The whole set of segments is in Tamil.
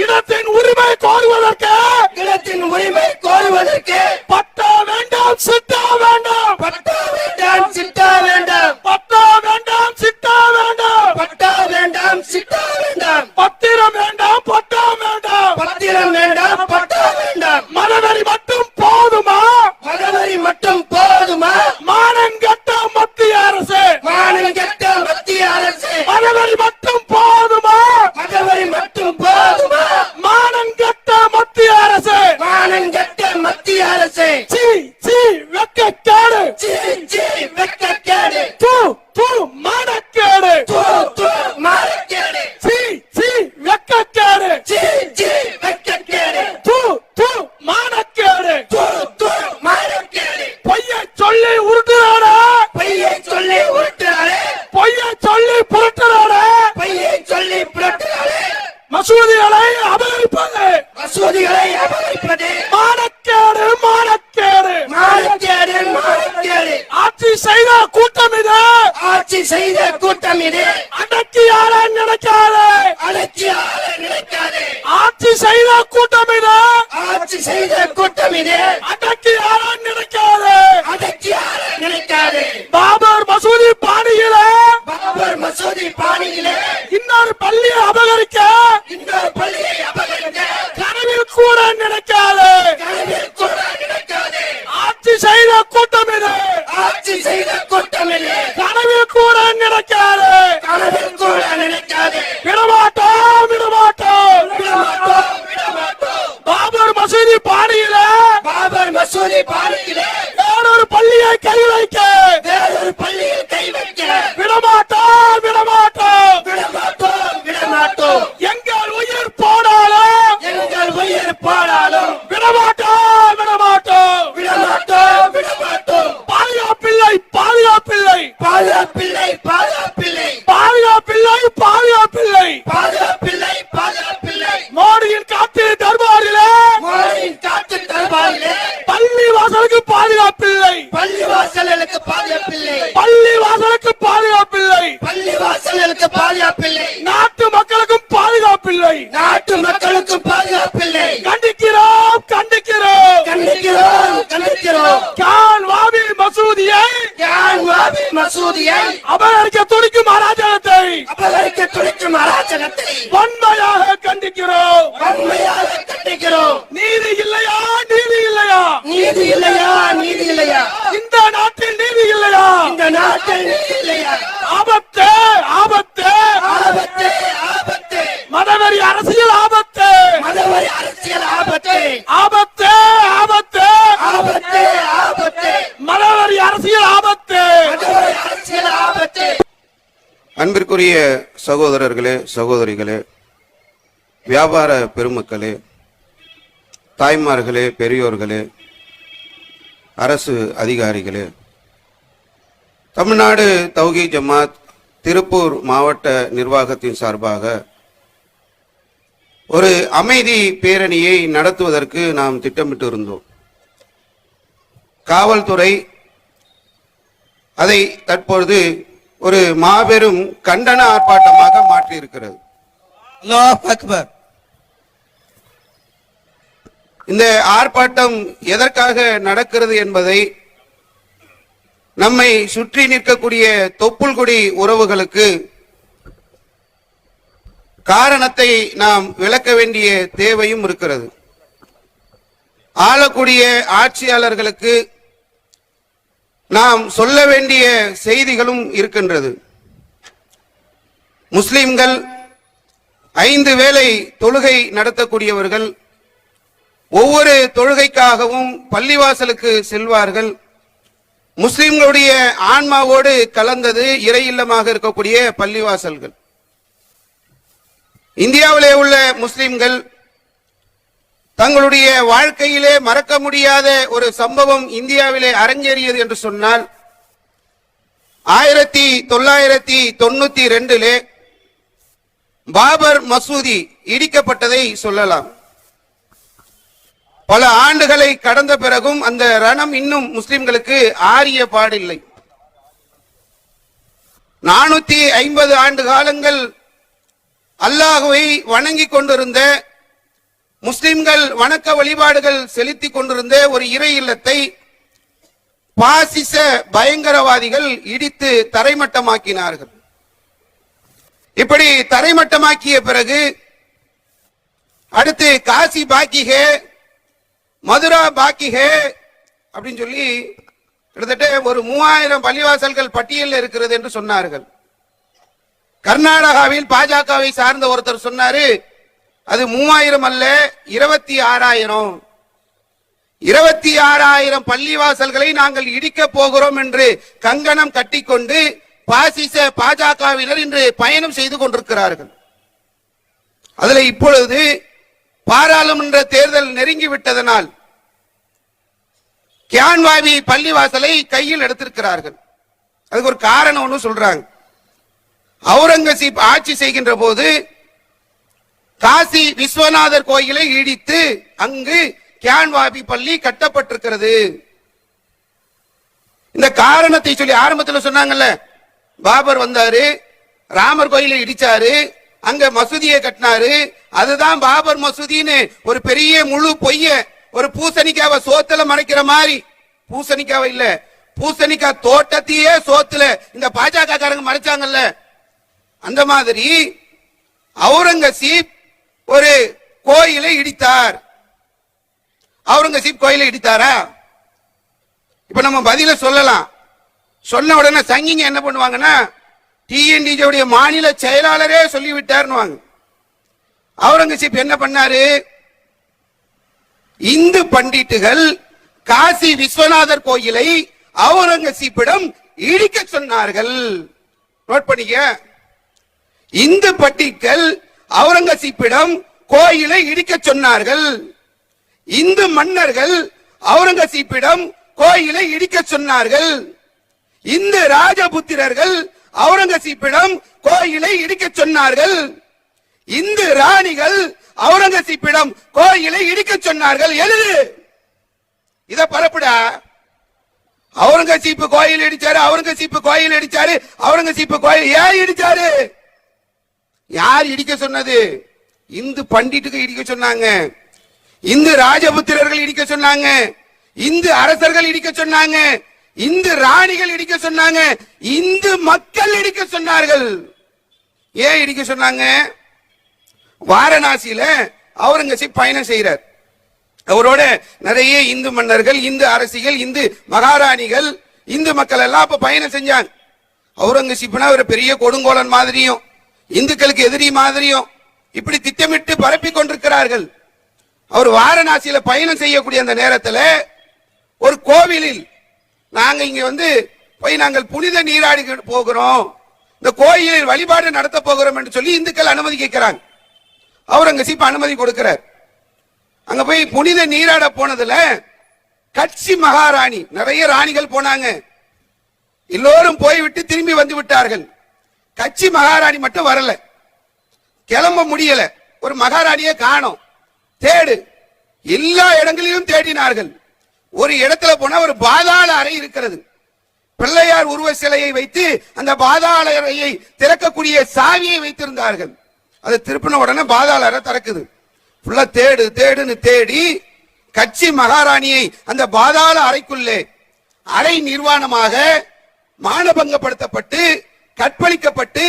இடத்தின் உரிமை கோருவதற்கு பட்டா வேண்டாம் சிட்டா வேண்டாம், பட்டா வேண்டாம் சிட்டா வேண்டாம், பட்டா வேண்டாம் சிட்டா வேண்டாம், பட்டா வேண்டாம் சிட்டா வேண்டாம், பத்திரம் வேண்டாம் பட்டா வேண்டாம், பத்திரம் வேண்டாம் பட்டா வேண்டாம். மதவெறி மட்டும் போதுமா? மதவெறி மட்டும் போதுமா? மானங்கெட்ட மத்திய அரசு, மானங்கெட்ட மத்திய அரசு. மதவெறி மட்டும் போதுமா? மதவெறி மட்டும் போதுமா? மானங்கெட்ட மத்திய அரசு, மானங்கெட்ட மத்திய அரசு. சீ சீ வெட்கக்கேடு, சீ சீ வெட்கக்கேடு, தூ தூ மானக்கேடு, தூ தூ மானக்கேடு, சீ சீ வெட்கக்கேடு, சீ சீ வெட்கக்கேடு, தூ தூ மானக்கேடு, தூ தூ மானக்கேடு. பொய்யை சொல்லி உருட்டுறானே, பொய்யை சொல்லி உருட்டுறாளே, பொய்யை சொல்லி புரட்டுறானே, பொய்யை சொல்லி புரட்டுறாளே, மசூதிகளை அபகரிப்பது, மசூதிகளை அபகரிப்பது, மானக்கேடு மானக்கேடு, மானக்கேடு மானக்கேடு. ஆட்சி செய்த கூட்டம் இது, ஆட்சி செய்த கூட்டம் இது. அடக்கியால நினைக்காது, அலட்சியால நினைக்காது. ஆட்சி செய்த கூட்டம் இது, ஆட்சி செய்த கூட்டம் இது. அடக்கியால நினைக்காது, அடக்கியால நினைக்காது. பாபர் மசூதி பாணியிலே பாபர் மசூதி பாணியிலே இன்னொரு பள்ளியை அபகரிக்க இன்னொரு பள்ளியை அபகரிக்க கனவில் கூட நினைக்காது, கனவில் கூட நினைக்காது. ஆட்சி செய்த கூட்டம் இது, ஆட்சி செய்த கூட்டம் இது. கனவில் கூட நினைக்காது, கனவில் கூட நினைக்காது. விடமாட்டோம் விடமாட்டோம், விடமாட்டோம் விடமாட்டோம். பாபர் மசூதி பாணியிலே பாபர் மசூதி பாணியிலே வேறொரு பள்ளியை கை வைக்க வேறொரு பள்ளியில் கை வைக்க விடமாட்டோம் விடமாட்டோம், விடமாட்டோம் விடமாட்டோம். எங்கள் உயிர் போனாலும் எங்கள் உயிர் போனாலும் விடமாட்டோம் விடமாட்டோம், விடமாட்டோம் விடமாட்டோம். பாதுகாப்பில்லை பாதுகாப்பில்லை, பாதுகாப்பில்லை பாதுகாப்பில்லை, பாதுகாப்பில்லை பாதுகாப்பில்லை, பாதுகாப்பில்லை பாதுகாப்பில்லை. மோடியின் காட்டு தர்பாரிலே மோடியின் காட்டு தர்பாரிலே பள்ளி வாசலுக்கு பாதுகாப்பில்லை, பள்ளி வாசல்களுக்கு பாதுகாப்பில்லை, பள்ளி வாசலுக்கு பாதுகாப்பில்லை, பள்ளி வாசல்களுக்கு பாதுகாப்பில்லை, நாட்டு மக்களுக்கும் பாதுகாப்பில்லை. நாட்டு மக்களுக்கும் பாதுகாப்பில்லை. கண்டிக்கிறோம் கண்டிக்கிறோம், கண்டிக்கிறோம் கண்டிக்கிறோம். கான் வாபி மசூதியை யான் வாபி மசூதியை அபகரிக்க துடிக்கும் அராஜகத்தை அபகரிக்க துடிக்கும் அராஜகத்தை வன்மையாக கண்டிக்கிறோம். வன்மையாக கண்டிக்கிறோம். நீதி இல்லையா நீதி இல்லையா, நீதி இல்லையா நீதி இல்லையா, இந்த நாட்டில் நீதி இல்லையா, இந்த நாட்டில் நீதி இல்லையா. ஆபத்து ஆபத்து, ஆபத்து ஆபத்து, மதவெறி அரசியல் ஆபத்து, மதவெறி அரசியல் ஆபத்து, ஆபத்து ஆபத்து, ஆபத்து ஆபத்து, மதவெறி அரசியல் ஆபத்து. மதவெறி அரசியல் ஆபத்து. அன்பிற்குரிய சகோதரர்களே சகோதரிகளே, வியாபார பெருமக்களே, தாய்மார்களே, பெரியோர்களே, அரசு அதிகாரிகளே, தமிழ்நாடு தௌஹீத் ஜமாத் திருப்பூர் மாவட்ட நிர்வாகத்தின் சார்பாக ஒரு அமைதி பேரணியை நடத்துவதற்கு நாம் திட்டமிட்டு இருந்தோம். காவல்துறை அதை தற்பொழுது ஒரு மாபெரும் கண்டன ஆர்ப்பாட்டமாக மாற்றியிருக்கிறது. அல்லாஹ் அக்பர். இந்த ஆர்ப்பாட்டம் எதற்காக நடக்கிறது என்பதை நம்மை சுற்றி நிற்கக்கூடிய தொப்புள்குடி உறவுகளுக்கு காரணத்தை நாம் விளக்க வேண்டிய தேவையும் இருக்கிறது. ஆளக்கூடிய ஆட்சியாளர்களுக்கு நாம் சொல்ல வேண்டிய செய்திகளும் இருக்கின்றது. முஸ்லிம்கள் 5 வேளை தொழுகை நடத்தக்கூடியவர்கள், ஒவ்வொரு தொழுகைக்காகவும் பள்ளிவாசலுக்கு செல்வார்கள். முஸ்லிம்களுடைய ஆன்மாவோடு கலந்தது இறை இல்லமாக இருக்கக்கூடிய பள்ளிவாசல்கள். இந்தியாவிலே உள்ள முஸ்லிம்கள் தங்களுடைய வாழ்க்கையிலே மறக்க முடியாத ஒரு சம்பவம் இந்தியாவிலே அரங்கேறியது என்று சொன்னால் 1992 பாபர் மசூதி இடிக்கப்பட்டதை சொல்லலாம். பல ஆண்டுகளை கடந்த பிறகும் அந்த ரணம் இன்னும் முஸ்லிம்களுக்கு ஆறிய பாடில்லை. 450 ஆண்டு காலங்கள் அல்லாஹ்வை வணங்கிக் கொண்டிருந்த முஸ்லிம்கள் வணக்க வழிபாடுகள் செலுத்திக் கொண்டிருந்த ஒரு இறை இல்லத்தை பாசிச பயங்கரவாதிகள் இடித்து தரைமட்டமாக்கினார்கள். இப்படி தரைமட்டமாக்கிய பிறகு அடுத்து காசி பாக்கிகே, மதுரா பாக்கிகே அப்படின்னு சொல்லி கிட்டத்தட்ட ஒரு 3000 பள்ளிவாசல்கள் பட்டியலில் இருக்கிறது என்று சொன்னார்கள். கர்நாடகாவில் பாஜகவை சார்ந்த ஒருத்தர் சொன்னாரு, அது 3000 அல்ல 26,000. 26,000 பள்ளிவாசல்களை நாங்கள் இடிக்க போகிறோம் என்று கங்கணம் கட்டிக்கொண்டு பாசிச பாஜகவினர் இன்று பயணம் செய்து கொண்டிருக்கிறார்கள். அதுல இப்பொழுது பாராளுமன்ற தேர்தல் நெருங்கிவிட்டதனால் கியான்வாபி பள்ளிவாசலை கையில் எடுத்திருக்கிறார்கள். அதுக்கு ஒரு காரணம் ஒன்று சொல்றாங்க. அவுரங்கசீப் ஆட்சி செய்கின்ற போது காசி விஸ்வநாதர் கோயிலை இடித்து அங்கு கியான்வாபி பள்ளி கட்டப்பட்டிருக்கிறது. இந்த காரணத்தை சொல்லி ஆரம்பத்தில் சொன்னாங்கல்ல, பாபர் வந்தாரு, ராமர் கோயிலை இடிச்சாரு, அங்க மசூதியை கட்டினாரு, அதுதான் பாபர் மசூதின்னு ஒரு பெரிய முழு பொய்ய ஒரு பூசணிக்காவை சோத்துல மறைக்கிற மாதிரி, பூசணிக்காவை இல்ல பூசணிக்காய் தோட்டத்தையே சோத்துல இந்த பாஜக காரங்க மறைச்சாங்கல்ல, அந்த மாதிரி அவுரங்கசீப் ஒரு கோயிலை இடித்தார். அவுரங்கசீப் கோயிலை இடித்தாரா? இப்ப நம்ம பதில சொல்லலாம். சொன்ன உடனே சங்கிங்க என்ன பண்ணுவாங்கன்னா, டிஎன்டிஜே மாநில செயலாளரே சொல்லிவிட்டார். அவுரங்கசீப் என்ன பண்ணாரு? இந்து பண்டிட்டுகள் காசி விஸ்வநாதர் கோயிலை அவுரங்கசீப்பிடம் இடிக்க சொன்னார்கள். நோட் பண்ணிக்க. இந்து பண்டிட்கள் அவுரங்கசீப்பிடம் கோயிலை இடிக்க சொன்னார்கள். இந்து மன்னர்கள் அவுரங்கசீப்பிடம் கோயிலை இடிக்க சொன்னார்கள். இந்து ராஜபுத்திரர்கள் அவுரங்கசீப்பிடம் கோயிலை இடிக்க சொன்னார்கள். இந்து ராணிகள் அவுரங்கசீப்பிடம் கோயிலை இடிக்க சொன்னார்கள். எழுது, இத பரப்புடா. அவுரங்கசீப் கோயில் இடிச்சாரு, அவுரங்கசீப் கோயில் இடிச்சாரு, அவுரங்கசீப் கோயில் ஏன் இடிச்சாரு? யார் இடிக்க சொன்னது? இந்து பண்டிட்டுக்கு இடிக்க சொன்னாங்க, இந்து ராஜபுத்திரர்கள் இடிக்க சொன்னாங்க, இந்து அரசர்கள் இடிக்க சொன்னாங்க, இந்து ராணிகள் இடிக்க சொன்னாங்க, இந்து மக்கள் இடிக்க சொன்னார்கள். ஏன் இடிக்க சொன்னாங்க? வாரணாசியில அவுரங்கசீப் பயணம் செய்யறார். அவரோட நிறைய இந்து மன்னர்கள், இந்து அரசிகள், இந்து மகாராணிகள், இந்து மக்கள் எல்லாம் அப்ப பயணம் செஞ்சாங்க. அவுரங்கசீப்னா ஒரு பெரிய கொடுங்கோலன் மாதிரியும் இந்துக்களுக்கு எதிரி மாதிரியும் இப்படி திட்டமிட்டு பரப்பி கொண்டிருக்கிறார்கள். அவர் வாரணாசியில பயணம் செய்யக்கூடிய அந்த நேரத்தில் ஒரு கோவிலில் நாங்க இங்க போய் நாங்கள் புனித நீராடி போகிறோம், இந்த கோயிலில் வழிபாடு நடத்த போகிறோம் என்று சொல்லி இந்துக்கள் அனுமதி கேட்கிறாங்க. அவுரங்கசீப் அனுமதி கொடுக்கிறார். அங்க போய் புனித நீராட போனதுல கட்சி மகாராணி, நிறைய ராணிகள் போனாங்க, எல்லோரும் போய்விட்டு திரும்பி வந்து விட்டார்கள். கட்சி மகாராணி மட்டும் வரல, கிளம்ப முடியல. ஒரு மகாராணியை காணோம், தேடு. எல்லா இடங்களிலும் தேடினார்கள். ஒரு இடத்துல போனா ஒரு பாதாள அறை இருக்கிறது. பிள்ளையார் உருவ சிலையை வைத்து அந்த பாதாள அறையை திறக்கக்கூடிய சாவியை வைத்திருந்தார்கள். அதை திருப்பின உடனே பாதாள அறை திறக்குது. ஃபுல்லா தேடு தேடுன்னு தேடி கட்சி மகாராணியை அந்த பாதாள அறைக்குள்ளே அறை நிர்வாணமாக மானபங்கப்படுத்தப்பட்டு கற்பழிக்கப்பட்டு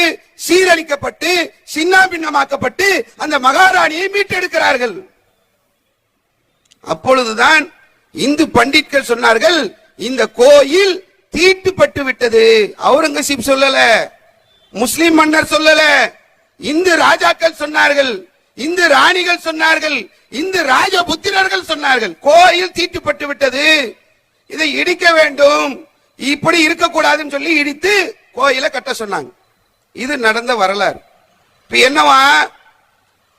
சீரழிக்கப்பட்டு சின்னாபின்னமாக்கப்பட்டு அந்த மகாராணியை மீட்டெடுக்கிறார்கள். அப்பொழுதுதான் இந்து பண்டிட்கள் சொன்னார்கள், இந்த கோயில் தீட்டுப்பட்டு விட்டது. அவுரங்கசீப் சொல்லல, முஸ்லிம் மன்னர் சொல்லல, இந்து ராஜாக்கள் சொன்னார்கள், இந்து ராணிகள் சொன்னார்கள், இந்து ராஜபுத்திரர்கள் சொன்னார்கள், கோயில் தீட்டுப்பட்டு விட்டது, இதை இடிக்க வேண்டும், இப்படி இருக்கக்கூடாதுன்னு சொல்லி இடித்து கோயிலை கட்ட சொன்னாங்க. இது நடந்த வரலாறு. இப்ப என்னவா,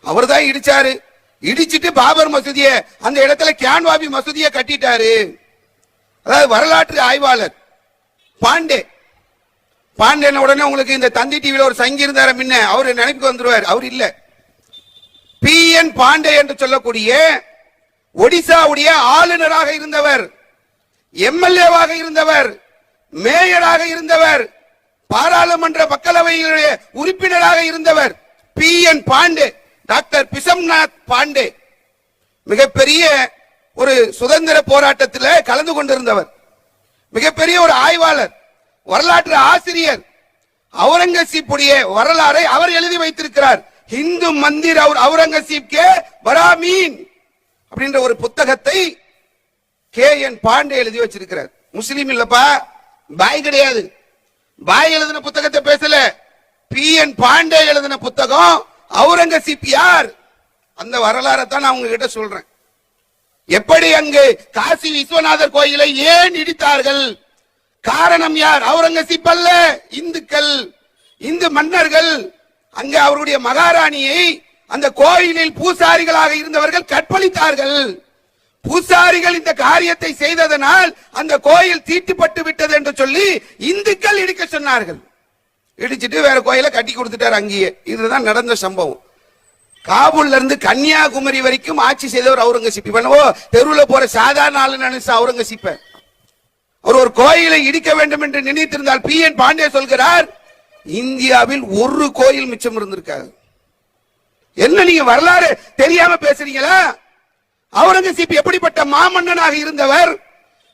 அவர் தான் இடிச்சாரு, இடிச்சிட்டு பாபர் மசூதிய அந்த இடத்துல கியான்வாபி மசூதியை கட்டிட்டாரு. அதாவது வரலாற்று ஆய்வாளர் பாண்டே, பாண்டே உடனே உங்களுக்கு இந்த தந்தி டிவில ஒரு சங்கி இருந்தார முன்ன அவரு நினைப்புக்கு வந்துருவார். அவர் இல்ல, PN பாண்டே என்று சொல்லக்கூடிய ஒடிசாவுடைய ஆளுநராக இருந்தவர், MLA-வாக இருந்தவர், மேயராக இருந்தவர், பாராளுமன்ற மக்களவையினுடைய உறுப்பினராக இருந்தவர் PN பாண்டே, டாக்டர் பிசம்நாத் பாண்டே. மிகப்பெரிய ஒரு சுதந்திர போராட்டத்தில் கலந்து கொண்டிருந்தவர், மிகப்பெரிய ஒரு ஆய்வாளர், வரலாற்று ஆசிரியர். அவுரங்கசீப்புடைய வரலாறை அவர் எழுதி வைத்திருக்கிறார். இந்து மந்திர் அவுரங்கசீப் கே பராமீன் அப்படின்ற ஒரு புத்தகத்தை KN பாண்டே எழுதி வச்சிருக்கிறார். முஸ்லீம் இல்லப்பா, பாய் கிடையாது. பாய் எழுதின புத்தகத்தை பேசல, PN பாண்டே எழுதின புத்தகம். அவுரங்கசீப் யார், அந்த வரலாறை தான் நான் உங்ககிட்ட சொல்றேன். எப்படி அங்கு காசி விஸ்வநாதர் கோயிலை ஏன் இடித்தார்கள், காரணம் யார்? அவுரங்கசீப் அல்ல, இந்துக்கள், இந்து மன்னர்கள். அங்கு அவருடைய மகாராணியை அந்த கோயிலில் பூசாரிகளாக இருந்தவர்கள் கற்பழித்தார்கள். பூசாரிகள் இந்த காரியத்தை செய்ததனால் அந்த கோயில் தீட்டுப்பட்டு விட்டது என்று சொல்லி இந்துக்கள் இடிக்க சொன்னார்கள். இடிச்சிட்டு வேற கோயிலை கட்டி கொடுத்துட்டார் அங்கேயே. இதுதான் நடந்த சம்பவம். காபூல்ல இருந்து கன்னியாகுமரி வரைக்கும் ஆட்சி செய்தவர் அவுரங்கசீப். இவனவோ தெருவில் போற சாதாரண ஆளு நினைச்ச அவுரங்கசீப்ப. அவர் ஒரு கோயிலை இடிக்க வேண்டும் என்று நினைத்திருந்தால் PN பாண்டே சொல்கிறார், இந்தியாவில் ஒரு கோயில் மிச்சம் இருந்திருக்காது. என்ன நீங்க வரலாறு தெரியாம பேசுறீங்களா? அவுரங்கசீப் எப்படிப்பட்ட மாமன்னனாக இருந்தவர்,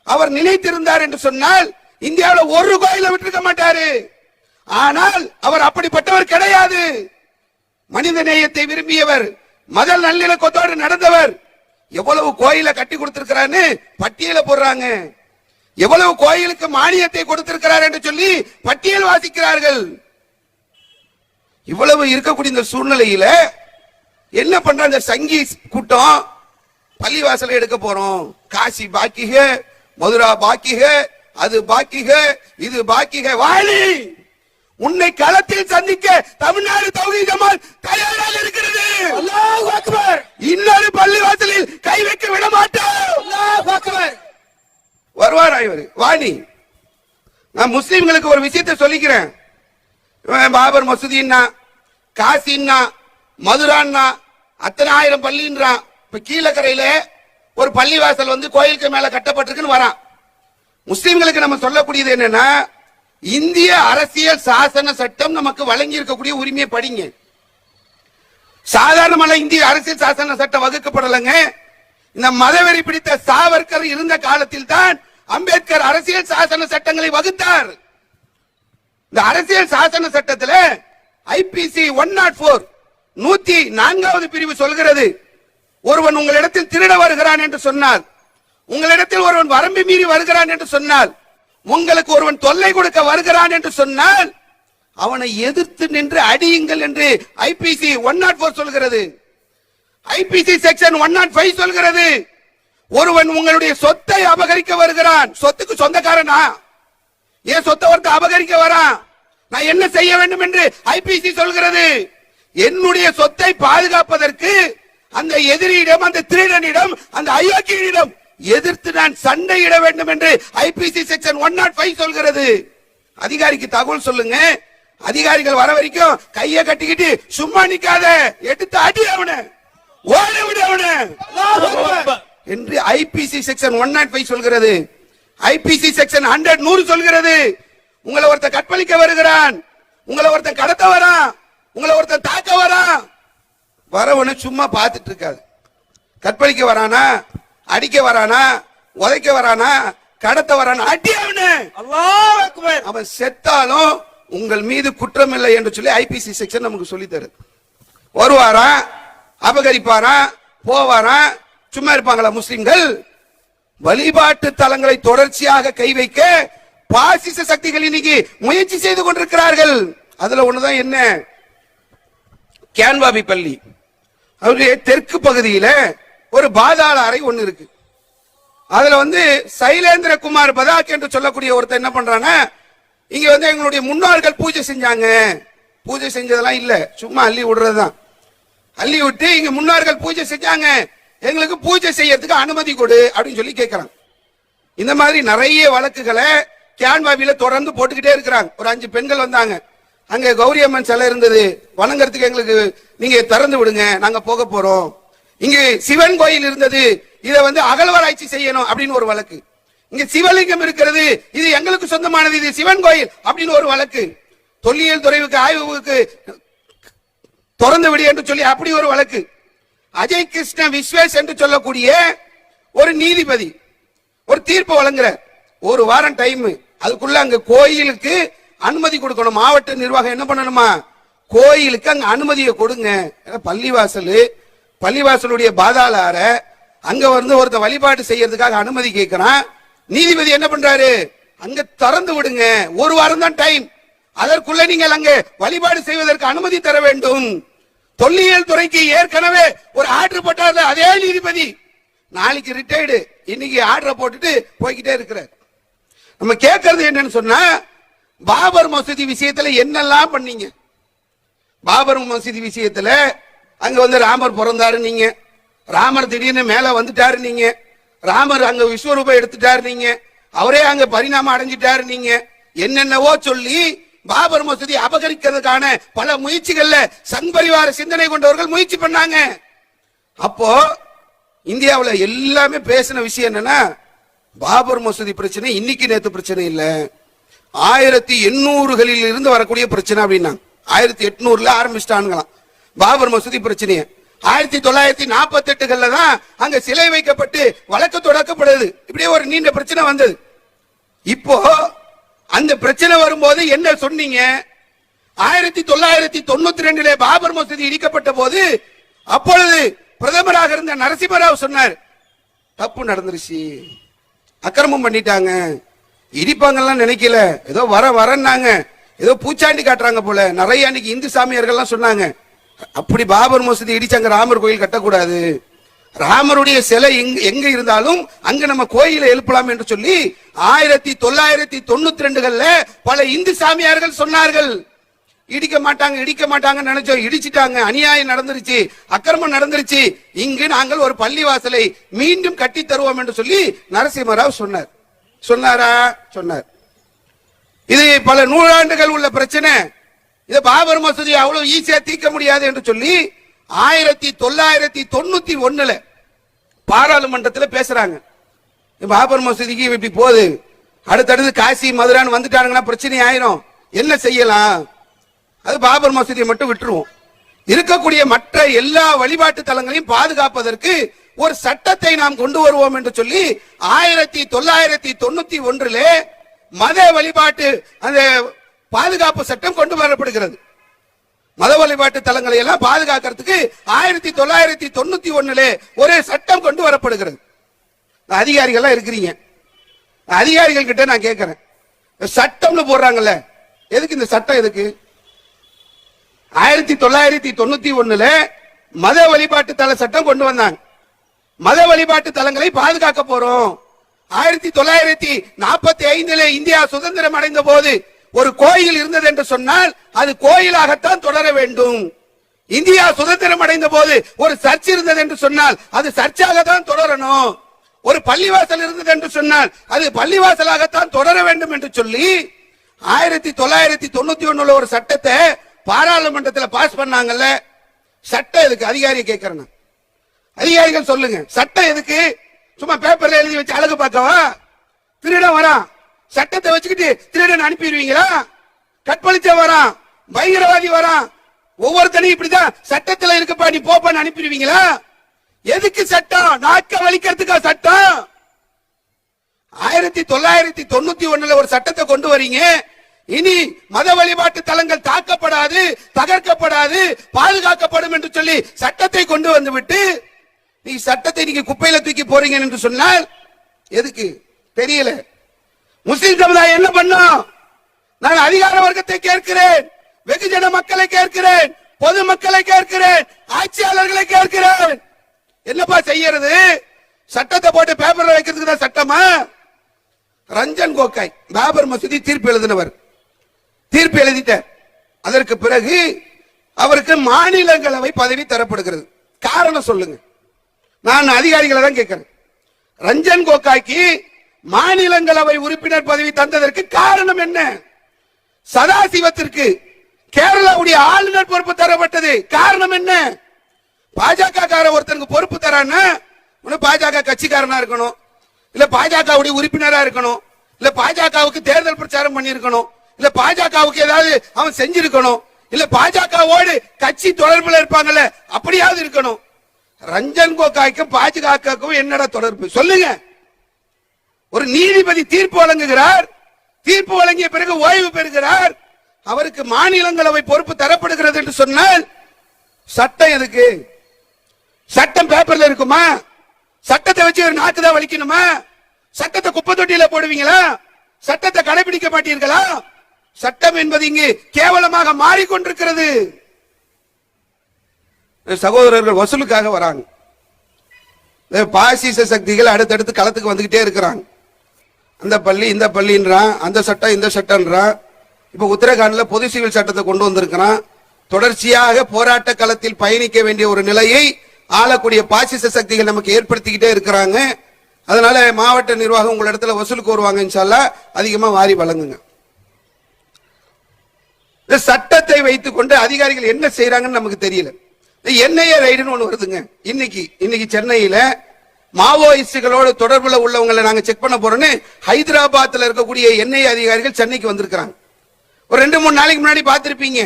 அவர் நினைத்திருந்தார் என்று சொன்னால் இந்தியாவில் ஒரு கோயிலை விட்டிருக்க மாட்டாரு. ஆனால் அவர் அப்படிப்பட்டவர் கிடையாது. மனித நேயத்தை விரும்பியவர், மத நல்லிணக்கத்தோடு நடந்தவர். எவ்வளவு கோயிலை கட்டி கொடுத்திருக்கிறான்னு பட்டியல போடுறாங்க. எவ்வளவு கோயிலுக்கு மானியத்தை கொடுத்திருக்கிறார் என்று சொல்லி பட்டியல் வாசிக்கிறார்கள். இவ்வளவு இருக்கக்கூடிய இந்த சூழ்நிலையில என்ன பண்றாங்க சங்கி கூட்டம்? பள்ளிவாசலை எடுக்க போறோம், காசி பாக்கிக, மதுரா பாக்கிக, அது பாக்கிக, இது பாக்கிக. வாலி, உன்னை களத்தில் சந்திக்க தமிழ்நாடு தௌஹீத் ஜமாத் தயாராக இருக்கிறது. அல்லாஹ் அக்பர். இன்னொரு பள்ளிவாசலில் கை வைக்க விட மாட்டோம். அல்லாஹ் அக்பர். வருவாரா இவர்? வாணி, நான் முஸ்லிம்களுக்கு ஒரு விஷயத்தை சொல்லிக்கிறேன். பாபர் மசூதின்னா, காசின்னா, மதுரான்னா, அத்தனை ஆயிரம் பள்ளின்றான். இப்ப கீழக்கரையில ஒரு பள்ளிவாசல் வந்து கோயிலுக்கு மேல கட்டப்பட்டிருக்குன்னு வரான். முஸ்லிம்களுக்கு நம்ம சொல்லக்கூடியது என்னன்னா, இந்திய அரசியல் சாசன சட்டம் நமக்கு வழங்கி இருக்கக்கூடிய உரிமையை படிங்க. சாதாரணமான இந்திய அரசியல் சாசன சட்டம் வகுக்கப்படலைங்க. இந்த மதவெறி பிடித்த சாவர்கர் இருந்த காலத்தில் தான் அம்பேத்கர் அரசியல் சாசன சட்டங்களை வகுத்தார். இந்த அரசியல் சாசன சட்டத்தில் IPC 104 104வது பிரிவு சொல்கிறது, ஒருவன் உங்களிடத்தில் திருட வருகிறான் என்று சொன்னால், உங்களிடத்தில் ஒருவன் வரம்பு மீறி வருகிறான் என்று சொன்னால், உங்களுக்கு ஒருவன் தொல்லை கொடுக்க வருகிறான் என்று சொன்னால் அவனை எதிர்த்து நின்று அடியுங்கள் என்று IPC 104 சொல்கிறது. IPC செக்ஷன் 105 சொல்கிறது, ஒருவன் உங்களுடைய சொத்தை அபகரிக்க வருகிறான். சொத்துக்கு சொந்தக்காரனா? ஏன் சொத்தை ஒருத்த அபகரிக்க வரான்? நான் என்ன செய்ய வேண்டும் என்று IPC சொல்கிறது. என்னுடைய சொத்தை பாதுகாப்பதற்கு அந்த எதிரியிடம், அந்த திருடனிடம், அந்த அயோக்கியனிடம் எதிர்த்து நான் சண்டையிட வேண்டும் என்று IPC செக்ஷன் 105 சொல்கிறது. அதிகாரிக்கு தகவல் சொல்லுங்க. அதிகாரிகள் வர வரைக்கும் கையை கட்டிக்கிட்டு சும்மா நிக்காத, எடுத்து அடி அவனை, ஓட விடு அவனை என்று IPC செக்ஷன் 105 சொல்கிறது. IPC செக்ஷன் 100 சொல்கிறது, உங்களை ஒருத்தன் கற்பழிக்க வருகிறான், உங்களை ஒருத்தன் கடத்த வரான், உங்களை ஒருத்தன் தாக்க வரான், வரவனு சும்மா பார்த்துட்டு இருக்காது. கற்பழிக்க வரானா, அடிக்க வரானா, உதைக்க வரானா, கடத்த வரானா, அடி அவனு. அல்லாஹ் அக்பர். அவன் செத்தாலும் உங்கள் மீது குற்றம் இல்லை என்று சொல்லி IPC செக்ஷன் நமக்கு சொல்லி தருது. வருவாரா, அபகரிப்பாரா, போவாரா, சும்மா இருப்பாங்களா முஸ்லிம்கள்? வழிபாட்டு தலங்களை தொடர்ச்சியாக கை வைக்க பாசிச சக்திகள் இன்னைக்கு முயற்சி செய்து கொண்டிருக்கிறார்கள். அதுல ஒண்ணுதான் என்ன, கேன்வாபி பள்ளி, அவருடைய தெற்கு பகுதியில ஒரு பாதாள அறை ஒண்ணு இருக்கு. அதுல வந்து சைலேந்திர குமார் பதாக் என்று சொல்லக்கூடிய ஒருத்தர் என்ன பண்றாங்க, இங்க வந்து எங்களுடைய முன்னோர்கள் பூஜை செஞ்சாங்க. பூஜை செஞ்சதெல்லாம் இல்ல, சும்மா அள்ளி விடுறதுதான். அள்ளி விட்டு இங்க முன்னோர்கள் பூஜை செஞ்சாங்க, எங்களுக்கு பூஜை செய்யறதுக்கு அனுமதி கொடு அப்படின்னு சொல்லி கேட்கிறாங்க. இந்த மாதிரி நிறைய வழக்குகளை கேன்வாபில தொடர்ந்து போட்டுக்கிட்டே இருக்கிறாங்க. ஒரு 5 பெண்கள் வந்தாங்க, அங்க கௌரி அம்மன் சிலை இருந்தது, வணங்கறதுக்கு எங்களுக்கு நீங்க திறந்து விடுங்க, நாங்க போக போறோம். இங்க சிவன் கோயில் இருந்தது, இதை வந்து அகழ்வாராய்ச்சி செய்யணும் அப்படின்னு ஒரு வழக்கு. இங்க சிவலிங்கம் இருக்கிறது, இது எங்களுக்கு சொந்தமானது, இது சிவன் கோயில் அப்படின்னு ஒரு வழக்கு. தொல்லியல் துறைவுக்கு ஆய்வுக்கு திறந்து விடு என்று சொல்லி அப்படி ஒரு வழக்கு. அஜய் கிருஷ்ண விஸ்வேஷ் என்று சொல்லக்கூடிய ஒரு நீதிபதி ஒரு தீர்ப்பு வழங்குறார். ஒரு வாரம் டைம், அதுக்குள்ள அங்க கோயிலுக்கு அனுமதி கொடுக்கணும். மாவட்ட நிர்வாகம் என்ன பண்ணணுமா, கோயிலுக்கு அங்க அனுமதியை கொடுங்க. பள்ளிவாசலுடைய பாதாளார அங்க ஒருத்த வழிபாடு செய்யறதுக்காக அனுமதி கேட்கிறான். நீதிபதி என்ன பண்றாரு, அங்க திறந்து விடுங்க, ஒரு வாரம் தான் டைம், அதற்குள்ள நீங்கள் அங்க வழிபாடு செய்வதற்கு அனுமதி தர வேண்டும். தொல்லியல் துறைக்கு ஏற்கனவே ஒரு ஆர்டர் போட்டார் அதே நீதிபதி, நாளைக்கு ரிட்டையர்டு, இன்னைக்கு ஆர்டர் போட்டுட்டு போய்கிட்டே இருக்கிறார். நம்ம கேட்கறது என்னன்னு சொன்னா, பாபர் மசூதி விஷயத்துல என்னெல்லாம் பண்ணீங்க? பாபர் மசூதி விஷயத்துல அங்க ராமர் பிறந்தாரு நீங்க, ராமர் திடீர்னு மேல வந்துட்டாரு நீங்க, ராமர் அங்க விஸ்வரூபம் எடுத்துட்டாரு நீங்க, அவரே அங்க பரிணாமம் அடைஞ்சிட்டாரு நீங்க, என்னென்னவோ சொல்லி பாபர் மசூதி அபகரிக்கிறதுக்கான பல முயற்சிகள்ல சங் பரிவார சிந்தனை கொண்டவர்கள் முயற்சி பண்ணாங்க. அப்போ இந்தியாவுல எல்லாமே பேசின விஷயம் என்னன்னா, பாபர் மசூதி பிரச்சனை இன்னைக்கு நேத்து பிரச்சனை இல்ல, 1800களில் இருந்து வரக்கூடிய பிரச்சனை அப்படின்னா 1800ல ஆரம்பிச்சிட்டானுங்களாம் பாபர் மசூதி பிரச்சனையை. 1948கள்ல தான் அங்க சிலை வைக்கப்பட்டு வழக்கு தொடக்கப்படுது. இப்படியே ஒரு நீண்ட பிரச்சனை வந்தது. இப்போ அந்த பிரச்சனை வரும்போது என்ன சொன்னீங்க? 1992 பாபர் மசூதி இடிக்கப்பட்ட போது அப்பொழுது பிரதமராக இருந்த நரசிம்மராவ் சொன்னார், தப்பு நடந்துருச்சு, அக்கிரமம் பண்ணிட்டாங்க, இடிப்பாங்கலாம் நினைக்கல, ஏதோ வரன்னாங்க, ஏதோ பூச்சாண்டி காட்டுறாங்க போல, நிறைய அன்னைக்கு இந்து சாமியார்கள்லாம் சொன்னாங்க. அப்படி பாபர் மசூதி இடிச்சாங்க, ராமர் கோயில் கட்டக்கூடாது, ராமருடைய சிலை எங்க இருந்தாலும் அங்க நம்ம கோயிலை எழுப்பலாம் என்று சொல்லி 1992கள்ல பல இந்து சாமியார்கள் சொன்னார்கள். இடிக்க மாட்டாங்க நினைச்சோம், இடிச்சிட்டாங்க, அநியாயம் நடந்துருச்சு, அக்கிரமம் நடந்துருச்சு, இங்கு நாங்கள் ஒரு பள்ளிவாசலை மீண்டும் கட்டி தருவோம் என்று சொல்லி நரசிம்மராவ் சொன்னார். சொன்னாரா? சொன்னார். இது பல நூறாண்டுகள் உள்ள பிரச்சனை, இது பாபர் மசூதி அவ்வளவு ஈஸியா தீர்க்க முடியாது என்று சொல்லி 1991 பாராளுமன்றத்தில் பேசுறாங்க. பாபர் மசூதிக்கு இப்படி போகுது, அடுத்தடுத்து காசி மதுரான்னு வந்துட்டாங்கன்னா பிரச்சனை ஆயிரும், என்ன செய்யலாம்? அது பாபர் மசூதியை மட்டும் விட்டுருவோம், இருக்கக்கூடிய மற்ற எல்லா வழிபாட்டு தலங்களையும் பாதுகாப்பதற்கு ஒரு சட்டத்தை நாம் கொண்டு வருவோம் என்று சொல்லி 1991 மத வழிபாட்டு அந்த பாதுகாப்பு சட்டம் கொண்டு வரப்படுகிறது. மத வழிபாட்டு தலங்களை எல்லாம் பாதுகாக்கிறதுக்கு 1991 ஒரு சட்டம் கொண்டு வரப்படுகிறது. அதிகாரிகள் இருக்கிறீங்க, அதிகாரிகள் கிட்ட நான் கேட்கிறேன், சட்டம்னு போடுறாங்கல்ல, எதுக்கு இந்த சட்டம்? எதுக்கு 1991 மத வழிபாட்டு தல சட்டம் கொண்டு வந்தாங்க. மத வழிபாட்டு தலங்களை பாதுகாக்க போறோம். 1945 இந்தியா சுதந்திரம் அடைந்த போது ஒரு கோயில் இருந்தது என்று சொன்னால் அது கோயிலாகத்தான் தொடர வேண்டும். இந்தியா சுதந்திரம் அடைந்த போது ஒரு சர்ச் இருந்தது என்று சொன்னால் அது சர்ச்சாக தான் தொடரணும். ஒரு பள்ளிவாசல் இருந்தது என்று சொன்னால் அது பள்ளிவாசலாகத்தான் தொடர வேண்டும் என்று சொல்லி 1991 ஒரு சட்டத்தை பாராளுமன்றத்தில் பாஸ் பண்ணாங்கல்ல. சட்டம் எதுக்கு? அதிகாரியை கேட்கிறேன், அதிகாரிகள் சொல்லுங்க, சட்டம் எதுக்கு? சும்மா பேப்பர்ல எழுதி வச்சு அழகு பார்க்கவா? திருடன் வரான், சட்டத்தை வச்சுக்கிட்டு திருடன் அனுப்பிடுவீங்களா? கற்பழிச்ச வரான், பயங்கரவாதி வரான், ஒவ்வொருத்தனையும் இப்படிதான் சட்டத்துல இருக்கப்பா நீ போப்பான்னு அனுப்பிடுவீங்களா? எதுக்கு சட்டம்? நாக்க வலிக்கிறதுக்கா சட்டம்? 1991 ஒரு சட்டத்தை கொண்டு வரீங்க, இனி மத வழிபாட்டு தலங்கள் தாக்கப்படாது, தகர்க்கப்படாது, பாதுகாக்கப்படும் என்று சொல்லி சட்டத்தை கொண்டு வந்து விட்டு நீ சட்டத்தை நீங்க குப்பையில தூக்கி போறீங்க என்று சொன்னால் எதுக்கு தெரியல. முஸ்லிம் சமுதாயம் என்ன பண்ணும்? நான் அதிகார வர்க்கத்தை கேட்கிறேன், வெகுஜன மக்களை கேட்கிறேன், பொது மக்களை கேட்கிறேன், ஆட்சியாளர்களை கேட்கிறேன், என்னப்பா செய்யறது? சட்டத்தை போட்டு பேப்பர்ல வைக்கிறதுக்கு தான் சட்டமா? ரஞ்சன் கோகாய் பாபர் மசூதி தீர்ப்பு எழுதினவர், தீர்ப்பு எழுதிட்டார். அதற்கு பிறகு அவருக்கு மாநிலங்களவை பதவி தரப்படுகிறது. காரணம் சொல்லுங்க, நான் அதிகாரிகளை தான் கேட்கிறேன். ரஞ்சன் கோகாய்க்கு மாநிலங்களவை உறுப்பினர் பதவி தந்ததற்கு காரணம் என்ன? சதாசிவத்திற்கு கேரளாவுடைய ஆளுநர் பொறுப்பு தரப்பட்டது, காரணம் என்ன? பாஜக கார ஒருத்தருக்கு பொறுப்பு தரான்னா பாஜக கட்சிக்காரனா இருக்கணும், இல்ல பாஜகவுடைய உறுப்பினரா இருக்கணும், இல்ல பாஜகவுக்கு தேர்தல் பிரச்சாரம் பண்ணிருக்கணும், இல்ல பாஜகவுக்கு ஏதாவது அவன் செஞ்சிருக்கணும், இல்ல பாஜகவோடு கட்சி தொடர்புல இருப்பாங்கல்ல அப்படியாவது இருக்கணும். ரஞ்சன் கோகாய்க்கும் பாஜகவுக்கும் என்னடா தொடர்பு சொல்லுங்க. ஒரு நீதிபதி தீர்ப்பு வழங்குகிறார், தீர்ப்பு வழங்கிய பிறகு ஓய்வு பெறுகிறார், அவருக்கு மாநிலங்களவை பொறுப்பு தரப்படுகிறது என்று சொன்னால் சட்டம் எதுக்கு? சட்டம் பேப்பர்ல இருக்குமா? சட்டத்தை வச்சு ஒரு நாக்குதான் வலிக்கணுமா? சட்டத்தை குப்பை தொட்டியில போடுவீங்களா? சட்டத்தை கடைபிடிக்க மாட்டீர்களா? சட்டம் என்பது இங்கு கேவலமாக மாறிக்கொண்டிருக்கிறது. சகோதரர்கள் வசூலுக்காக வராங்க. பாசிச சக்திகள் அடுத்தடுத்து களத்துக்கு வந்துகிட்டே இருக்கிறாங்க. அந்த பள்ளி இந்த பள்ளின்றான், அந்த சட்டம் இந்த சட்டம்ன்றான். இப்ப உத்தரகாண்ட்ல பொது சிவில் சட்டத்தை கொண்டு வந்திருக்கிறான். தொடர்ச்சியாக போராட்ட களத்தில் பயணிக்க வேண்டிய ஒரு நிலையை ஆளக்கூடிய பாசிச சக்திகள் நமக்கு ஏற்படுத்திக்கிட்டே இருக்கிறாங்க. அதனால மாவட்ட நிர்வாகம் உங்க இடத்துல வசூலுக்கு வருவாங்க. இன்ஷால்லா அதிகமா வாரி வழங்குங்க. சட்டத்தை வைத்துக் கொண்டு அதிகாரிகள் என்ன செய்யறாங்கன்னு நமக்கு தெரியல. என்ஐஏ ரைடுன்னு ஒண்ணு வருதுங்க. இன்னைக்கு சென்னையில மாவோயிஸ்டுகளோடு தொடர்புல உள்ளவங்களை நாங்க செக் பண்ண போறோம்னு ஹைதராபாத்ல இருக்கக்கூடிய என்ஐஏ அதிகாரிகள் சென்னைக்கு வந்திருக்கிறாங்க. ஒரு 2-3 நாளைக்கு முன்னாடி பார்த்திருப்பீங்க.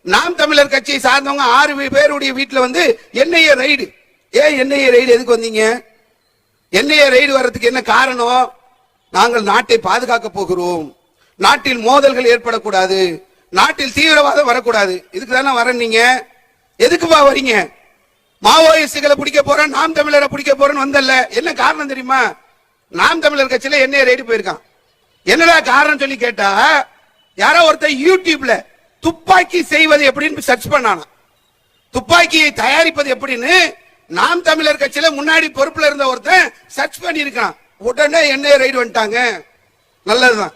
நாம் தமிழர் கட்சியை சார்ந்தவங்க 6 பேருடைய வீட்டுல வந்து என்ஐஏ ரைடு. ஏன் என்ஐஏ ரைடு எதுக்கு வந்தீங்க? என்ஐஏ ரைடு வர்றதுக்கு என்ன காரணம்? நாங்கள் நாட்டை பாதுகாக்க போகிறோம், நாட்டில் மோதல்கள் ஏற்படக்கூடாது, நாட்டில் தீவிரவாதம் வரக்கூடாது. இதுக்கு தானே வர. நீங்க எதுக்குப்பா வரீங்க? மாவோயிஸ்டுகளை பிடிக்க போறோம், நாம் தமிழரை பிடிக்க போறோம்னு வந்தல்ல. என்ன காரணம் தெரியுமா? நாம் தமிழர் கட்சியில என்ஐஏ ரைடு போயிருக்கான். என்னடா காரணம் சொல்லி கேட்டா, யாரோ ஒருத்தர் யூடியூப்ல துப்பாக்கி செய்வது எப்படின்னு சர்ச் பண்ணானா, துப்பாக்கியை தயாரிப்பது எப்படின்னு நாம் தமிழர் கட்சியில முன்னாடி பொறுப்புல இருந்த ஒருத்தன் சர்ச் பண்ணி இருக்கான். உடனே என்ஐஏ ரைடு வந்துட்டாங்க. நல்லதுதான்.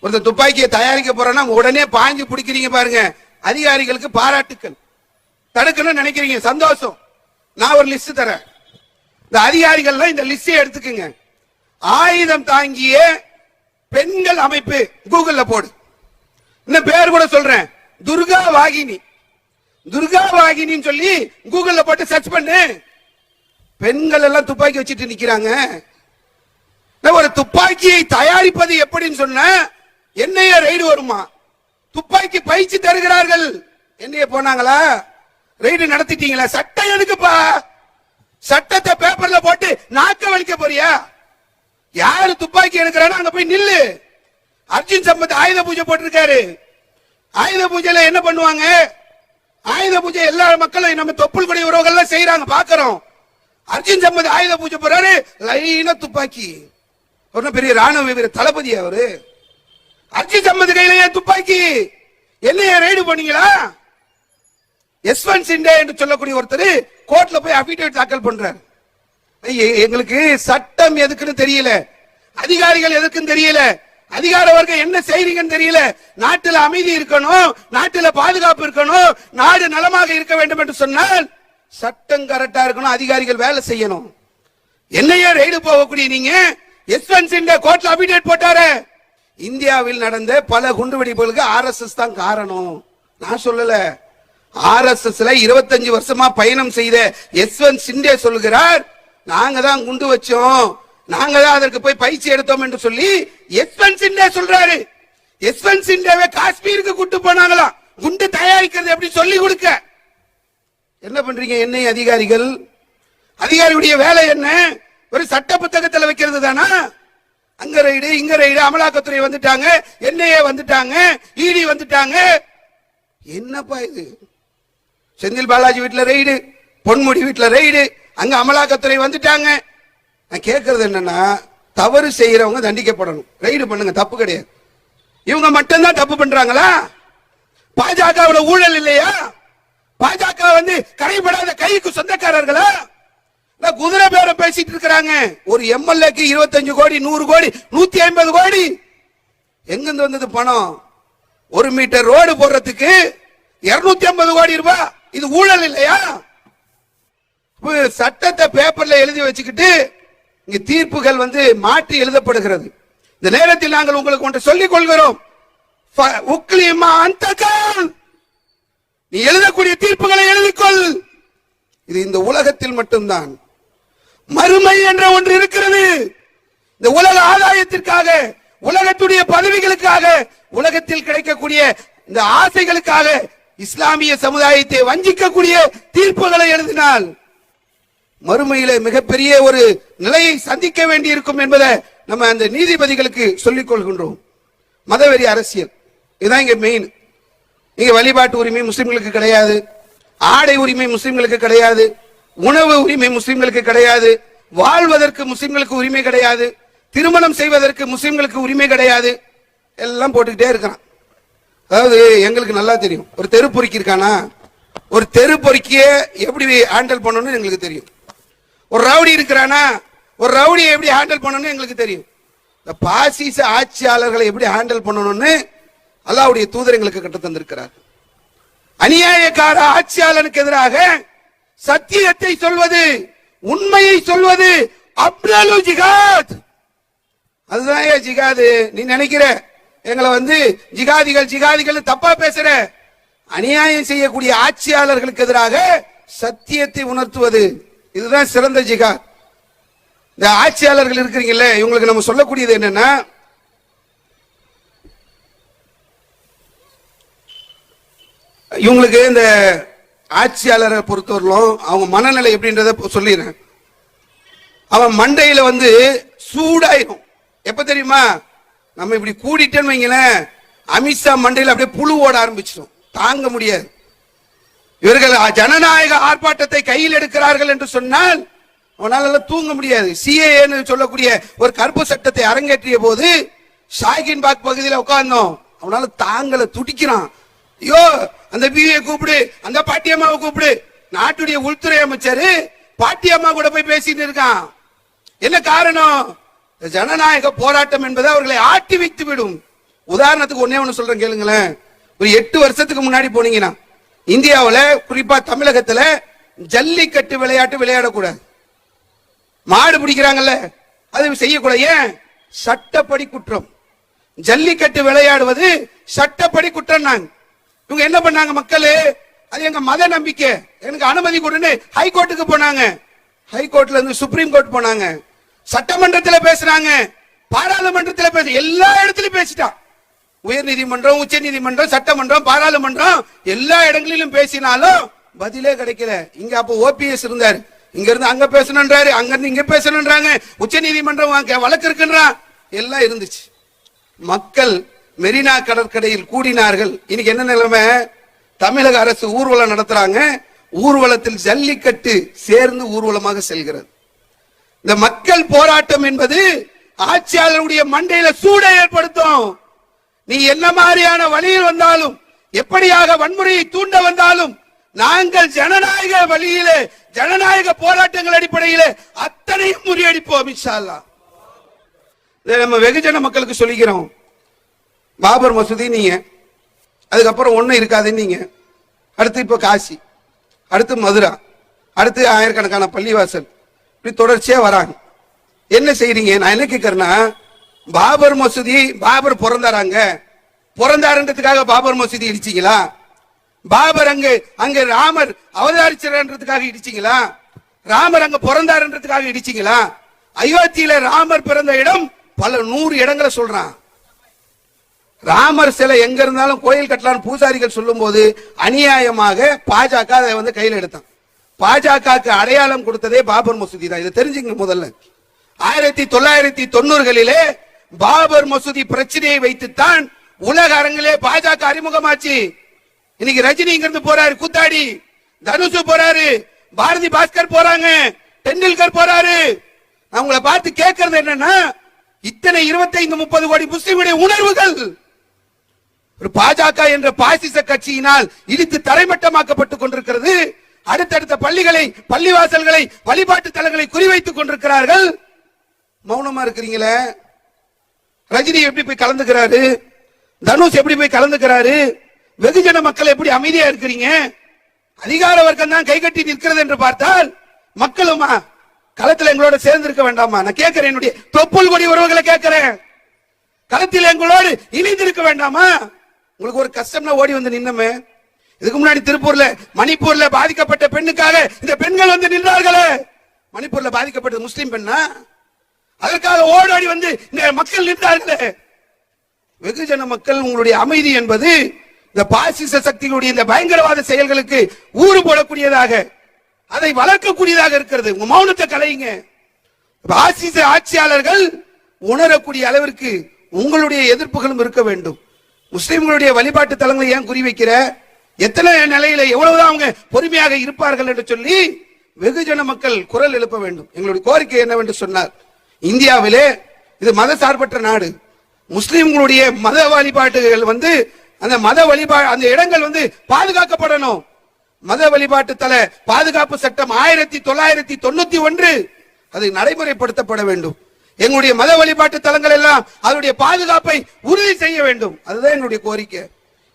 ஒருத்தர் துப்பாக்கியை தயாரிக்க போறோம்னா உடனே பாஞ்சு பிடிக்கிறீங்க பாருங்க. அதிகாரிகளுக்கு பாராட்டுக்கள். தடுக்கணும்னு நினைக்கிறீங்க, சந்தோஷம். நான் ஒரு லிஸ்ட் தரேன். இந்த அதிகாரிகள் இந்த லிஸ்டை எடுத்துக்குங்க. ஆயுதம் தாங்கிய பெண்கள் அமைப்பு கூகுள்ல போடு. இந்த பேர் கூட சொல்றேன், துர்கா வாகினி. துர்கா வாகினின்னு சொல்லி கூகுள்ல போட்டு சர்ச் பண்ணு. பெண்கள் எல்லாம் துப்பாக்கி வச்சுட்டு நிக்கிறாங்க. ஒரு துப்பாக்கியை தயாரிப்பது எப்படின்னு சொன்ன என்ஐஏ ரைடு வருமா? துப்பாக்கி பயிற்சி தருகிறார்கள். என்ஐஏ போனாங்களா? ரைடு நடத்திட்டீங்களா? சட்டம் எதுக்குப்பா? சட்டத்தை பேப்பர்ல போட்டு நாக்க வலிக்க போறியா? யாரு துப்பாக்கி எடுக்கிறானோ அங்க போய் நில்லு. அர்ஜுன் சம்பத் ஆயுத பூஜை போட்டிருக்காரு. ஆயுத பூஜையில என்ன பண்ணுவாங்க? ஆயுத பூஜை எல்லா மக்களும் நம்ம தொப்புள் கொடி உறவுகள் செய்யறாங்க, பாக்கிறோம். அர்ஜுன் சம்பத் ஆயுத பூஜை போறாரு, லைனா துப்பாக்கி. ஒரு பெரிய ராணுவ வீர தளபதி அவரு. அர்ஜுன் சம்பத் கையிலேயே துப்பாக்கி. என்ன ரைடு பண்ணீங்களா? யஸ்வந்த் சிண்டே என்று சொல்லக்கூடிய ஒருத்தர் கோர்ட்ல போய் அபிடேவிட் தாக்கல் பண்றாரு. எங்களுக்கு சட்டம் எதுக்குன்னு தெரியல, அதிகாரிகள் எதுக்குன்னு தெரியல, அதிகார வர்க்கம் என்ன செய்றீங்கன்னு தெரியல. நாட்டில் அமைதி இருக்கணும், நாட்டில் பாதுகாப்பு இருக்கணும், நாடு நலமாக இருக்க வேண்டும் என்று சொன்னால் சட்டம் கரெக்டா இருக்கணும், அதிகாரிகள் வேலை செய்யணும். என்னையே ரைடு போகக்கூடிய நீங்க யஸ்வந்த் சிண்டே கோர்ட்ல அபிடேட் போட்டாரு. இந்தியாவில் நடந்த பல குண்டுவெடிப்புகளுக்கு RSS தான் காரணம். நான் சொல்லல. RSSல 25 வருஷமா பயணம் செய்த யஸ்வந்த் சிண்டே சொல்லுகிறார், நாங்க தான் குண்டு வச்சோம், நாங்க தான் அதற்கு போய் பயிற்சி எடுத்தோம் என்று சொல்லி யஸ்வந்த் சிண்டே சொல்றாரு. யஸ்வந்த் சிண்டேவை காஷ்மீருக்கு கூட்டு போனாங்களாம், குண்டு தயாரிக்கிறது எப்படி சொல்லி கொடுக்க. என்ன பண்றீங்க என்ஐஏ அதிகாரிகள்? அதிகாரியுடைய வேலை என்ன? ஒரு சட்ட புத்தகத்தில் வைக்கிறது தானா? அங்க ரைடு இங்க ரைடு, அமலாக்கத்துறை வந்துட்டாங்க, என்ஐஏ வந்துட்டாங்க, இடி வந்துட்டாங்க. என்னப்பா இது? செந்தில் பாலாஜி வீட்டுல ரைடு, பொன்முடி வீட்டுல ரைடு, அங்க அமலாக்கத்துறை வந்துட்டாங்க. நான் கேட்கறது என்னன்னா, தவறு செய்யறவங்க தண்டிக்கப்படணும். ரைடு பண்ணுங்க, தப்பு கிடையாது. இவங்க மட்டும்தான் தப்பு பண்றாங்களா? பாஜக ஊழல் இல்லையா? பாஜக கரைபடாத கைக்கு சொந்தக்காரர்களா? குதிரை பேரை பேசிட்டு இருக்கிறாங்க. ஒரு எம்எல்ஏக்கு 25 கோடி, 100 கோடி, 150 கோடி. எங்கிருந்து வந்தது பணம்? 1 மீட்டர் ரோடு போடுறதுக்கு 250 கோடி ரூபாய். இது ஊழல் இல்லையா? சட்டத்தை பேப்பர்ல எழுதி வச்சுக்கிட்டு இங்க தீர்ப்புகள் மாற்றி எழுதப்படுகிறது. இந்த நேரத்தில் நாங்கள் உங்களுக்கு ஒன்று சொல்லிக் கொள்கிறோம், நீ எழுதக்கூடிய தீர்ப்புகளை எழுதிக்கொள். இது இந்த உலகத்தில் மட்டும்தான். மறுமை என்ற ஒன்று இருக்கிறது. இந்த உலக ஆதாயத்திற்காக, உலகத்துடைய பதவிகளுக்காக, உலகத்தில் கிடைக்கக்கூடிய இந்த ஆசைகளுக்காக இஸ்லாமிய சமுதாயத்தை வஞ்சிக்கக்கூடிய தீர்ப்புகளை எழுதினால் மறுமையிலே மிகப்பெரிய ஒரு நிலையை சந்திக்க வேண்டி இருக்கும் என்பதை நம்ம அந்த நீதிபதிகளுக்கு சொல்லிக் கொள்கின்றோம். மதவெறி அரசியல் இதுதான் இங்க மெயின். இங்க வழிபாட்டு உரிமை முஸ்லிம்களுக்கு கிடையாது, ஆடை உரிமை முஸ்லிம்களுக்கு கிடையாது, உணவு உரிமை முஸ்லிம்களுக்கு கிடையாது, வாழ்வதற்கு முஸ்லிம்களுக்கு உரிமை கிடையாது, திருமணம் செய்வதற்கு முஸ்லிம்களுக்கு உரிமை கிடையாது. எல்லாம் போட்டுக்கிட்டே இருக்கிறான். அதாவது எங்களுக்கு நல்லா தெரியும், ஒரு தெரு பொறுக்கி இருக்கானா, ஒரு தெரு பொறுக்கிய எப்படி ஹேண்டில் பண்ணணும்னு எங்களுக்கு தெரியும். ஒரு ரவுடி இருக்கிறானா, ஒரு ரவுடியை எப்படி ஹேண்டில் பண்ணணும்னு எங்களுக்கு தெரியும். இந்த பாசிச ஆட்சியாளர்களை எப்படி ஹேண்டில் பண்ணணும்னு அல்லாஹ்வுடைய தூதர் எங்களுக்கு கற்றுத் தந்திருக்கிறார். அநியாயக்கார ஆட்சியாளனுக்கு எதிராக சத்தியத்தை சொல்வது, உண்மையை சொல்வது அப்ரலு ஜிகாத். அதுதான் ஜிகாது. நீ நினைக்கிற எங்களை ஜிகாதிகள் ஜிகாதிகள் தப்பா பேசுற. அநியாயம் செய்யக்கூடிய ஆட்சியாளர்களுக்கு எதிராக சத்தியத்தை உணர்த்துவது, இதுதான் சிறந்த ஜிகாத். இந்த ஆட்சியாளர்கள் இருக்கிறீங்கல்ல, இவங்களுக்கு நம்ம சொல்லக்கூடியது என்னன்னா, இவங்களுக்கு இந்த ஆட்சியாளரை பொறுத்தவரையிலும் அவங்க மனநிலை எப்படின்றத சொல்லிடுறேன். அவன் மண்டையில சூடாயிரும். எப்ப தெரியுமா? நம்ம இப்படி கூடிட்டேன்னு வைங்களேன், அமித்ஷா மண்டையில அப்படியே புழு ஓட ஆரம்பிச்சிடும், தாங்க முடியாது. இவர்கள் ஜனநாயக ஆர்ப்பாட்டத்தை கையில் எடுக்கிறார்கள் என்று சொன்னால் அவனால தூங்க முடியாது. சிஏஏன்னு சொல்லக்கூடிய ஒரு கருப்பு சட்டத்தை அரங்கேற்றிய போது ஷாகின் பாக் பகுதியில் உட்கார்ந்தோம், அவனால தாங்கல, துடிக்கிறான். ஐயோ, அந்த பிஏ கூப்பிடு, அந்த பாட்டியம்மாவை கூப்பிடு. நாட்டுடைய உள்துறை அமைச்சர் பாட்டியம்மா கூட போய் பேசிட்டு இருக்கான். என்ன காரணம்? ஜனநாயக போராட்டம் என்பது அவர்களை ஆட்டி வைத்து விடும். உதாரணத்துக்கு ஒன்னே ஒண்ணு சொல்றேன் கேளுங்களேன். ஒரு 8 வருஷத்துக்கு முன்னாடி போனீங்கன்னா இந்தியாவில், குறிப்பா தமிழகத்துல ஜல்லிக்கட்டு விளையாட்டு விளையாடக்கூடாது. மாடு பிடிக்கிறாங்கல்ல, அது செய்யக்கூடாது. ஏன்? சட்டப்படி குற்றம். ஜல்லிக்கட்டு விளையாடுவது சட்டப்படி குற்றம். இவங்க என்ன பண்ணாங்க? மக்கள், அது எங்க மத நம்பிக்கை, எனக்கு அனுமதி கொடுன்னு ஹைகோர்ட்டுக்கு போனாங்க. ஹைகோர்ட்ல இருந்து சுப்ரீம் கோர்ட் போனாங்க, சட்டமன்றத்தில் பேசுறாங்க, பாராளுமன்றத்தில் பேச, எல்லா இடத்திலும் பேசிட்டான். உயர் நீதிமன்றம், உச்ச நீதிமன்றம், சட்டமன்றம், பாராளுமன்றம் எல்லா இடங்களிலும் பேசினாலும் பதிலே கிடைக்கல. இங்க அப்ப ஓபிஎஸ் இருந்தாரு, இங்க இருந்து அங்க பேசணுன்றாரு, அங்க இருந்து இங்க பேசணுன்றாங்க, உச்ச நீதிமன்றம் வழக்கு இருக்குன்றான், எல்லாம் இருந்துச்சு. மக்கள் மெரினா கடற்கரையில் கூடினார்கள். இன்னைக்கு என்ன நிலைமை? தமிழக அரசு ஊர்வலம் நடத்துறாங்க, ஊர்வலத்தில் ஜல்லிக்கட்டு சேர்ந்து ஊர்வலமாக செல்கிறது. இந்த மக்கள் போராட்டம் என்பது ஆட்சியாளருடைய மண்டையில சூடை ஏற்படுத்தும். நீ என்ன மாதிரியான வழியில் வந்தாலும், எப்படியாக வன்முறையை தூண்ட வந்தாலும், நாங்கள் ஜனநாயக வழியிலே, ஜனநாயக போராட்டங்கள் அடிப்படையிலே அத்தனையும் முறியடிப்போம் இன்ஷா அல்லாஹ். நம்ம வெகுஜன மக்களுக்கு சொல்லிக்கிறோம். பாபர் மசூதி நீங்க, அதுக்கப்புறம் ஒண்ணும் இருக்காதுன்னு நீங்க, அடுத்து இப்ப காசி, அடுத்து மதுரா, அடுத்து ஆயிரக்கணக்கான பள்ளிவாசல், இப்படி தொடர்ச்சியா வராங்க. என்ன செய்றீங்க? நான் என்ன கேட்கறேன்னா, பாபர் மசூதி, பாபர் பிறந்தாருன்றதுக்காக பாபர் மசூதி இடிச்சீங்களா? பாபர் அங்க ராமர் அவதாரிச்சதுக்காக இடிச்சீங்களா? ராமர் அங்க பிறந்தாருன்றதுக்காக இடிச்சீங்களா? அயோத்தியில ராமர் பிறந்த இடம் பல 100 இடங்களை சொல்றான். ராமர் சிலை எங்க இருந்தாலும் கோயில் கட்டலான்னு பூசாரிகள் சொல்லும் போது அநியாயமாக பாஜக அதை கையில் எடுத்தான். பாஜகவுக்கு அடையாளம் கொடுத்ததே பாபர் மசூதி தான். இதை தெரிஞ்சுங்க. முதல்ல 1990களிலே பாபர் மசூதி பிரச்சனையை வைத்துத்தான் உலக அரங்கிலே பாஜக அறிமுகமாச்சு. இன்னைக்கு ரஜினி இங்கிருந்து போறாரு, கூத்தாடி, தனுஷு போறாரு, பாரதி பாஸ்கர் போறாங்க, டெண்டுல்கர் போறாரு. நான் உங்களை பார்த்து கேட்கறது என்னன்னா, இத்தனை 25-30 கோடி முஸ்லிமுடைய உணர்வுகள் ஒரு பாஜக என்ற பாசிச கட்சியினால் இடித்து தரைமட்டமாக்கப்பட்டுக் கொண்டிருக்கிறது. அடுத்தடுத்த பள்ளிகளை, பள்ளிவாசல்களை, வழிபாட்டு தலங்களை குறிவைத்துக் கொண்டிருக்கிறார்கள். மௌனமா இருக்கிறீங்களே. ரஜினி எப்படி போய் கலந்துக்கிறாரு, தனுஷ் எப்படி போய் கலந்துக்கிறாரு, வெகுஜன மக்கள் எப்படி அமைதியா இருக்கிறீங்க? அதிகார வர்க்கம் தான் கை கட்டி நிற்கிறது என்று பார்த்தால் மக்களுமா களத்தில் எங்களோட சேர்ந்து இருக்க வேண்டாமா? நான் கேட்கிறேன், என்னுடைய தொப்புள் கொடி உறவுகளை கேட்கிறேன், களத்தில் எங்களோடு இணைந்திருக்க வேண்டாமா? உங்களுக்கு ஒரு கஷ்டம்னா ஓடி வந்து நின்னமே. இதுக்கு முன்னாடி திருப்பூர்ல, மணிப்பூர்ல பாதிக்கப்பட்ட பெண்ணுக்காக இந்த பெண்கள் நின்றார்களே. மணிப்பூர்ல பாதிக்கப்பட்டது முஸ்லிம் பெண்ணா? அதற்காக ஓடாடி இந்த மக்கள் நின்றார்களே. வெகுஜன மக்கள், உங்களுடைய அமைதி என்பது இந்த பாசிச சக்திகளுடைய இந்த பயங்கரவாத செயல்களுக்கு ஊறு போடக்கூடியதாக, அதை வளர்க்கக்கூடியதாக இருக்கிறது. உங்க மௌனத்தை கலையுங்க. ஆசிச ஆட்சியாளர்கள் உணரக்கூடிய அளவிற்கு உங்களுடைய எதிர்ப்புகளும் இருக்க வேண்டும். முஸ்லிம்களுடைய வழிபாட்டு தலங்களை ஏன் குறிவைக்கிற? எத்தனை நிலையில எவ்வளவுதான் அவங்க பொறுமையாக இருப்பார்கள் என்று சொல்லி வெகுஜன மக்கள் குரல் எழுப்ப வேண்டும். எங்களுடைய கோரிக்கை என்னவென்று சொன்னார், இந்தியாவிலே இது மத சார்பற்ற நாடு. முஸ்லிம்களுடைய மத வழிபாட்டுகள் அந்த மத வழிபாடு அந்த இடங்கள் பாதுகாக்கப்படணும். மத வழிபாட்டு தல பாதுகாப்பு சட்டம் 1991 அது நடைமுறைப்படுத்தப்பட வேண்டும். எங்களுடைய மத வழிபாட்டு தலங்கள் எல்லாம் அதனுடைய பாதுகாப்பை உறுதி செய்ய வேண்டும். அதுதான் எங்களுடைய கோரிக்கை.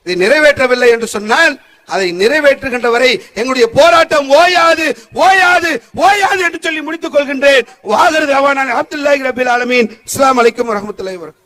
இதை நிறைவேற்றவில்லை என்று சொன்னால் அதை நிறைவேற்றுகின்ற வரை எங்களுடைய போராட்டம் ஓயாது ஓயாது ஓயாது என்று சொல்லி முடித்துக் கொள்கின்றேன். வாகர் தவானான் அப்துல்லாஹி ரபில் ஆலமீன். அஸ்ஸலாமு அலைக்கும் வரஹ்மத்துல்லாஹி வபரகாத்துஹு.